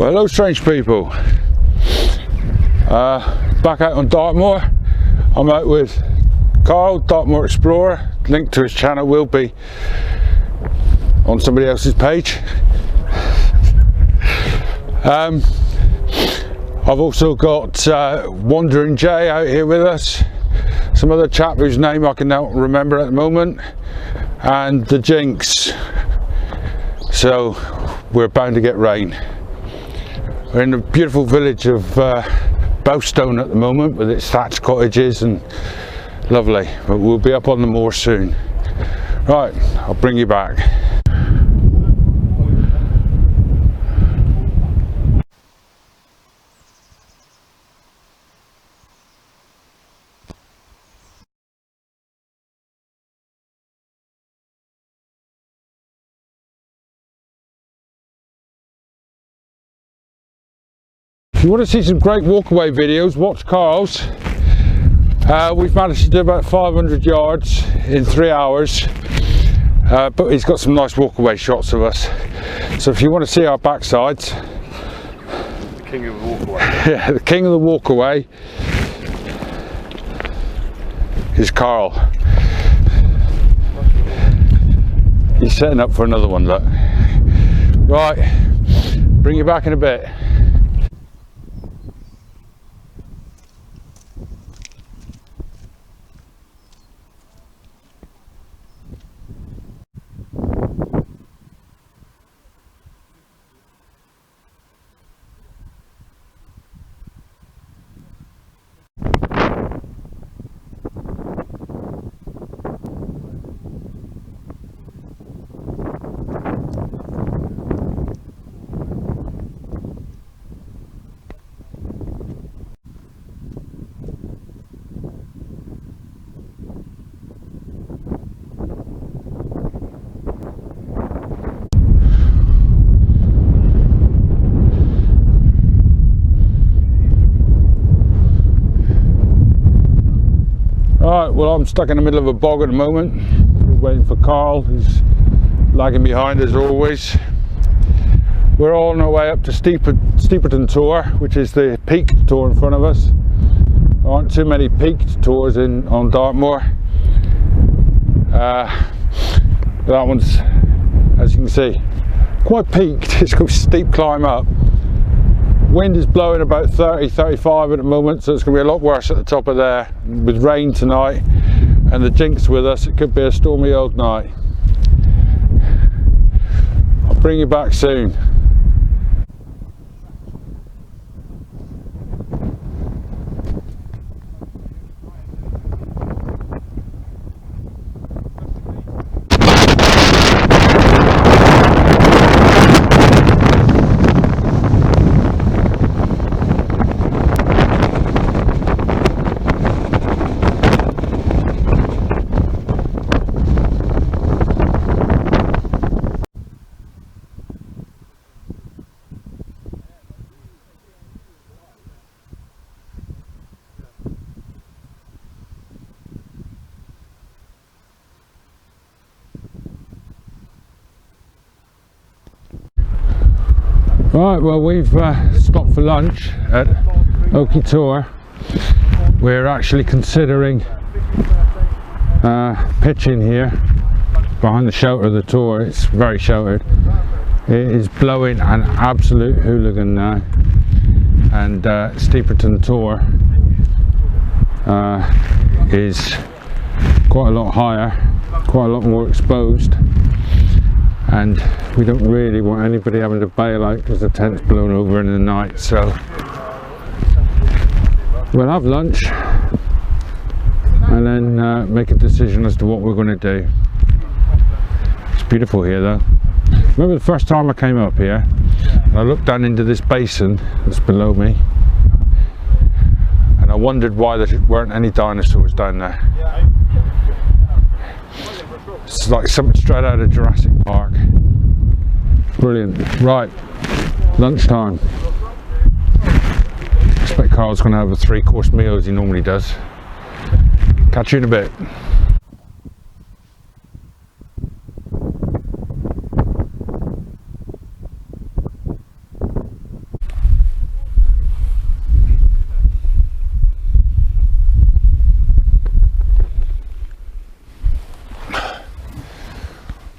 Well, hello strange people. Back out on Dartmoor. I'm out with Carl, Dartmoor Explorer. Link to his channel will be on somebody else's page. I've also got Wandering Jay out here with us, some other chap whose name I can now remember at the moment, and the Jinx. So we're bound to get rain. We're in the beautiful village of Bowstone at the moment with its thatched cottages and lovely, but we'll be up on the moor soon. Right, I'll bring you back. If you want to see some great walkaway videos, watch Carl's. We've managed to do about 500 yards in 3 hours, but he's got some nice walkaway shots of us. So if you want to see our backsides, the king of the walkaway. Yeah, the king of the walkaway is Carl. He's setting up for another one, look. Right, bring you back in a bit. Right, well, I'm stuck in the middle of a bog at the moment. We're waiting for Carl, who's lagging behind as always. We're all on our way up to Steeperton Tor, which is the peaked tour in front of us. There aren't too many peaked tours on Dartmoor. That one's, as you can see, quite peaked. It's got a steep climb up. Wind is blowing about 30-35 at the moment, so it's going to be a lot worse at the top of there. With rain tonight and the Jinx with us, it could be a stormy old night. I'll bring you back soon. Right, well, we've stopped for lunch at Oaky Tor. We're actually considering pitching here behind the shelter of the Tor. It's very sheltered. It is blowing an absolute hooligan now, and Steeperton Tor is quite a lot higher, quite a lot more exposed, and we don't really want anybody having to bail out because the tent's blown over in the night. So we'll have lunch and then make a decision as to what we're going to do. It's beautiful here though. Remember the first time I came up here and I looked down into this basin that's below me, and I wondered why there weren't any dinosaurs down there. It's like something straight out of Jurassic Park. Brilliant. Right, lunchtime. I expect Carl's going to have a 3-course meal as he normally does. Catch you in a bit.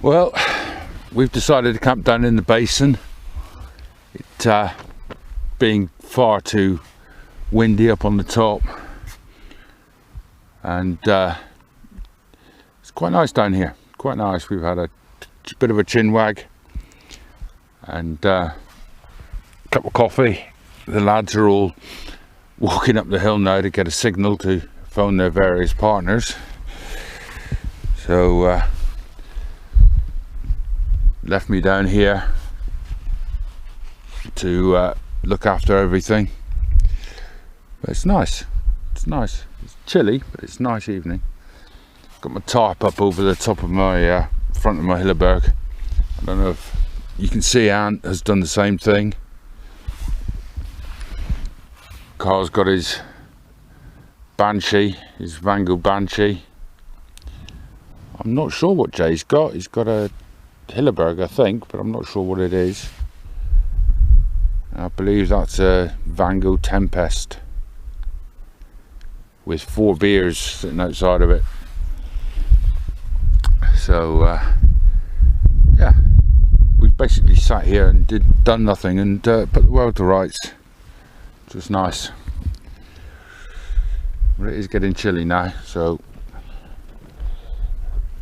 Well, we've decided to camp down in the basin. It being far too windy up on the top, and it's quite nice down here. Quite nice. We've had a bit of a chin wag and a cup of coffee. The lads are all walking up the hill now to get a signal to phone their various partners. So left me down here to look after everything. But it's nice. It's nice. It's chilly, but it's a nice evening. Got my tarp up over the top of my front of my Hilleberg. I don't know if you can see Ant has done the same thing. Carl's got his Banshee, his Vango Banshee. I'm not sure what Jay's got. He's got a Hilleberg, I think, but I'm not sure what it is. I believe that's a Vango Tempest with 4 beers sitting outside of it. So yeah, we basically sat here and done nothing and put the world to rights, which was nice. But it is getting chilly now, so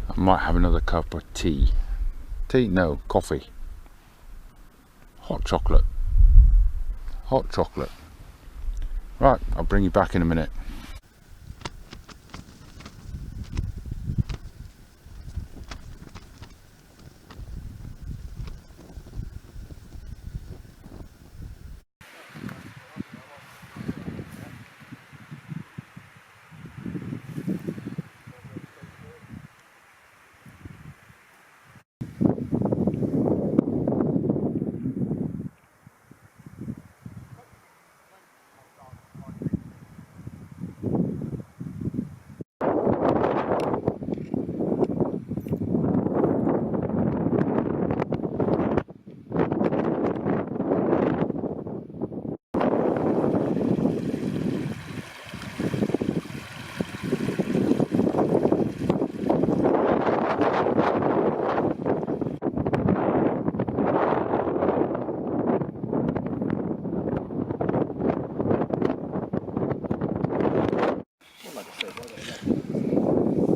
I might have another cup of tea. No, coffee. Hot chocolate. Hot chocolate. Right, I'll bring you back in a minute.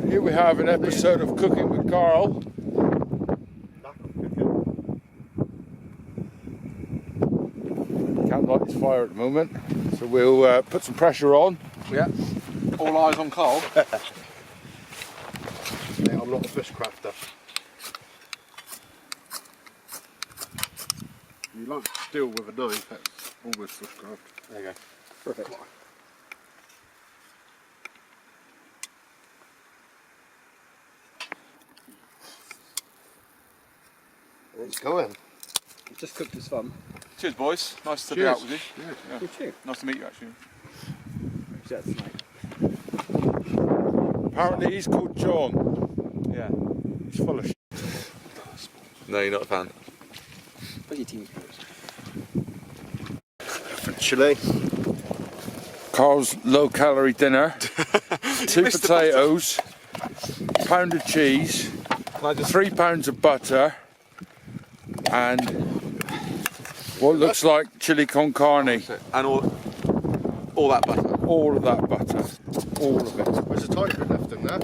Here we have an episode of Cooking with Carl. Can't light his fire at the moment, so we'll put some pressure on. Yeah. All eyes on Carl. Mate, I'm not a bushcrafter. You like to deal with a knife, that's almost bushcraft. There you go. Perfect. It's going. Just cooked his fun. Cheers, boys. Nice to be out with you. Yeah. Cheers. Nice to meet you, actually. That's nice. Apparently he's called John. Yeah. He's full of shit. No, you're not a fan. What's your team? Chili. Carl's low calorie dinner. 2 potatoes, a pound of cheese, 3 pounds of butter, and what looks like chili con carne. And all that butter. All of that butter. All of it. There's a tiny bit left in there.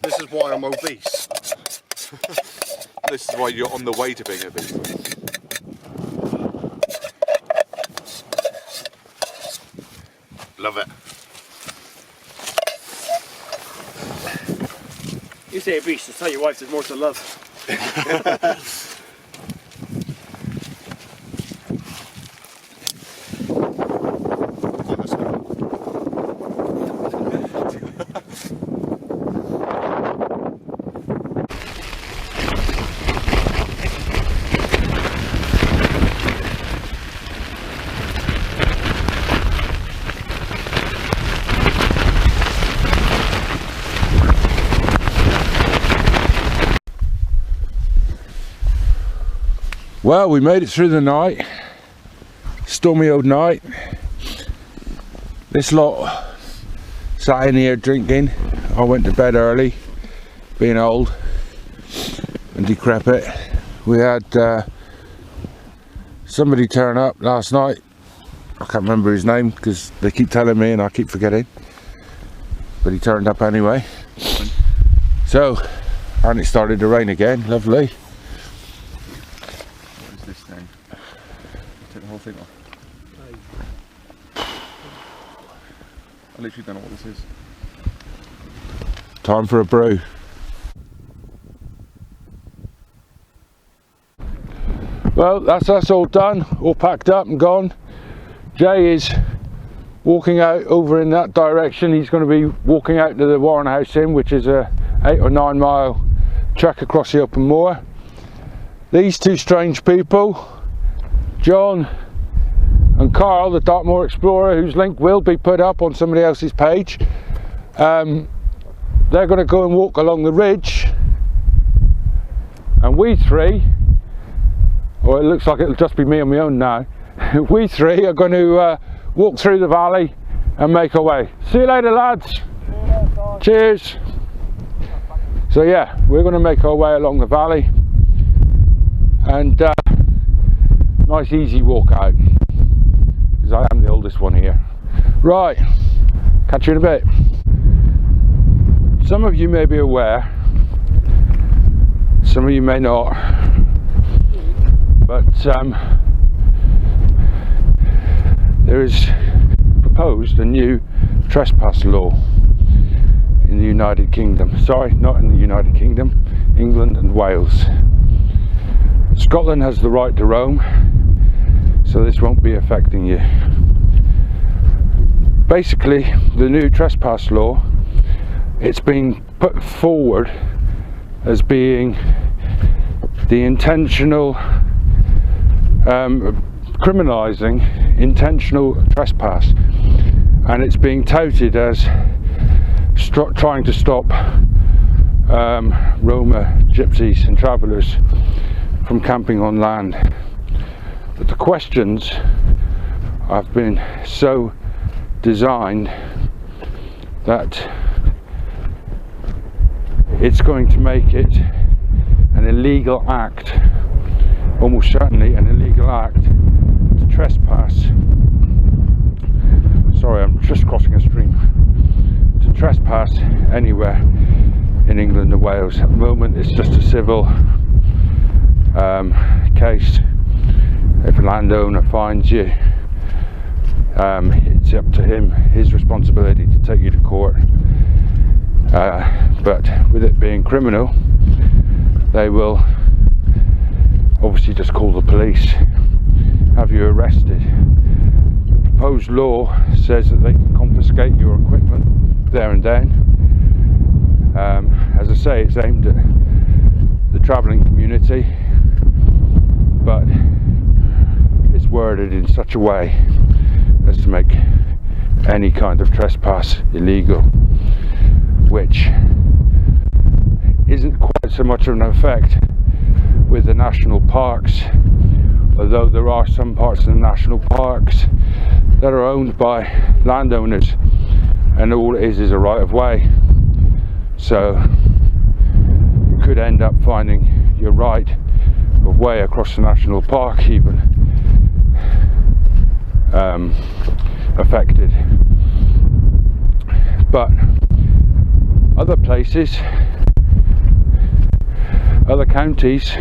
This is why I'm obese. This is why you're on the way to being obese. Love it. You say obese, just tell your wife there's more to love. Well, we made it through the night. Stormy old night. This lot sat in here drinking. I went to bed early, being old and decrepit. We had somebody turn up last night. I can't remember his name because they keep telling me and I keep forgetting, but he turned up anyway. So, and it started to rain again. Lovely. What is this thing? Take the whole thing off. I literally don't know what this is. Time for a brew. Well, that's us all done, all packed up and gone. Jay is walking out over in that direction. He's going to be walking out to the Warren House Inn, which is a 8 or 9 mile trek across the open moor. These two strange people, John and Carl, the Dartmoor explorer, whose link will be put up on somebody else's page, they're going to go and walk along the ridge, and we three, or it looks like it'll just be me on my own now, we three are going to walk through the valley and make our way. See you later, lads. Cheers. So yeah, we're going to make our way along the valley, and nice easy walk out, because I am the oldest one here. Right, catch you in a bit. Some of you may be aware, some of you may not, but there is proposed a new trespass law in the United Kingdom. Sorry, not in the United Kingdom, England and Wales. Scotland has the right to roam, so this won't be affecting you. Basically, the new trespass law, it's been put forward as being the intentional criminalising intentional trespass, and it's being touted as trying to stop Roma gypsies and travellers from camping on land. But the questions have been so designed that it's going to make it an illegal act, almost certainly an illegal act, to trespass. Sorry, I'm just crossing a stream. To trespass anywhere in England and Wales. At the moment it's just a civil case. If a landowner finds you, it's up to him, his responsibility to take you to court. But with it being criminal, they will obviously just call the police, have you arrested. The proposed law says that they can confiscate your equipment there and then. As I say, it's aimed at the travelling community, but it's worded in such a way as to make any kind of trespass illegal, which isn't quite so much of an effect with the national parks, although there are some parts of the national parks that are owned by landowners, and all it is a right of way. So you could end up finding your right of way across the national park even affected. But other places, other counties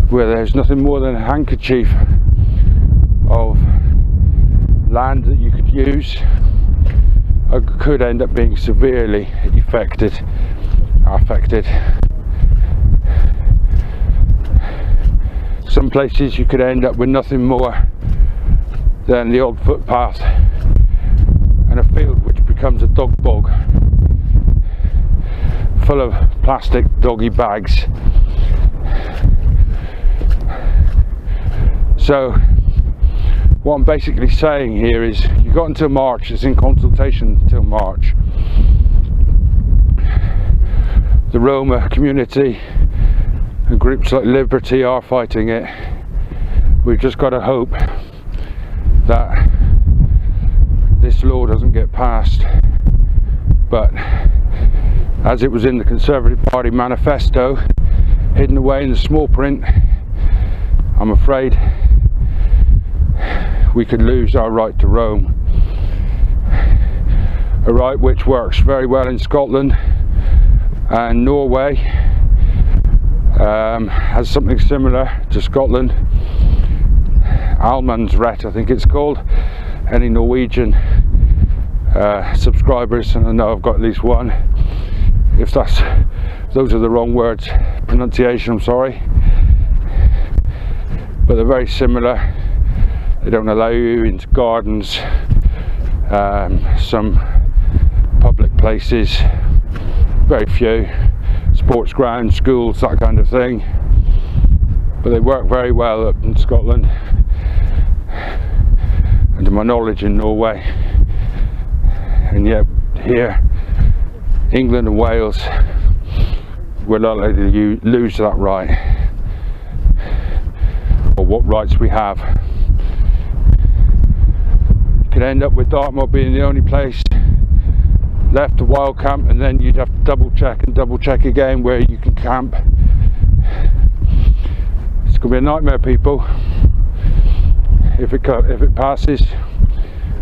where there's nothing more than a handkerchief of land that you could use, could end up being severely affected. Some places you could end up with nothing more than the odd footpath and a field which becomes a dog bog full of plastic doggy bags. So what I'm basically saying here is you got until March, it's in consultation until March. The Roma community and groups like Liberty are fighting it. We've just got to hope that this law doesn't get passed but as it was in the Conservative Party manifesto, hidden away in the small print, I'm afraid we could lose our right to roam. A right which works very well in Scotland, and Norway has something similar to Scotland. Almansrett, I think it's called. Any Norwegian subscribers, and I know I've got at least one. If those are the wrong words, pronunciation, I'm sorry. But they're very similar. They don't allow you into gardens, some public places, very few, sports grounds, schools, that kind of thing. But they work very well up in Scotland, and to my knowledge in Norway. And yet here, England and Wales, we're not likely to lose that right, or what rights we have. You could end up with Dartmoor being the only place left to wild camp, and then you'd have to double check again where you can camp. It's going to be a nightmare, people, if it passes.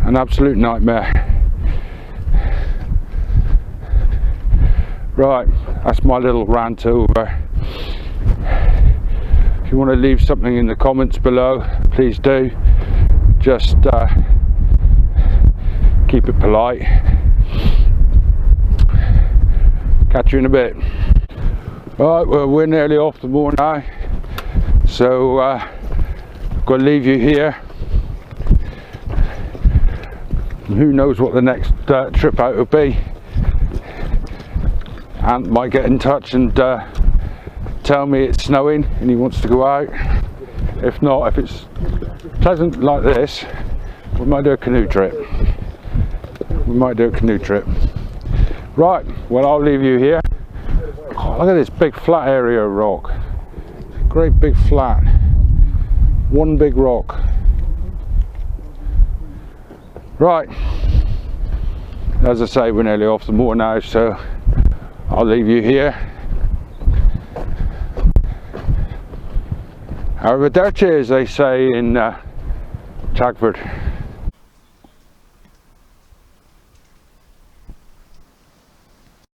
An absolute nightmare. Right, that's my little rant over. If you want to leave something in the comments below, please do. Just keep it polite. Catch you in a bit. Right, well, we're nearly off the moor now, so I've got to leave you here. Who knows what the next trip out will be. Ant might get in touch and tell me it's snowing and he wants to go out. If not, if it's pleasant like this, we might do a canoe trip. Right, well, I'll leave you here. Oh, look at this big flat area of rock. Great big flat. One big rock. Right, as I say, we're nearly off the moor now, so I'll leave you here. Arrivederci, as they say in Chagford.